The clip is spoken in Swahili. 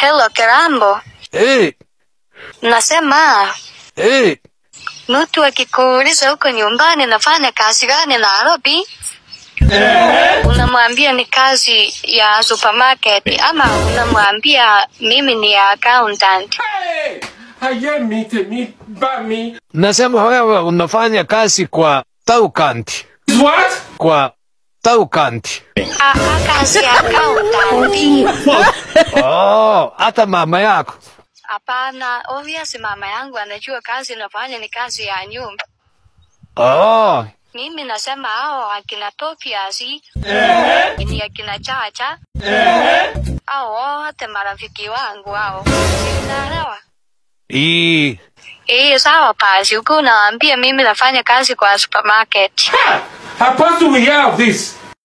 Hello Kerambo. Nasema mtu akikuuliza huko nyumbani nafanya kazi gani Nairobi, unamwambia ni kazi ya supermarket ama unamwambia mimi ni accountant. Nasema wewe unafanya kazi kwa Taukanti. What? Kwa Taukanti. Kazi ya accountant. Hata mama yako. Hapana, obviously mama yangu anajua kazi nafanya ni kazi ya nyumba. Mimi nasema hao akina Topiasi, ni akina Chacha, hao wote marafiki wangu hao. Unaelewa? Sawa basi, uko unaambia mimi nafanya kazi kwa supermarket. How possible we have this?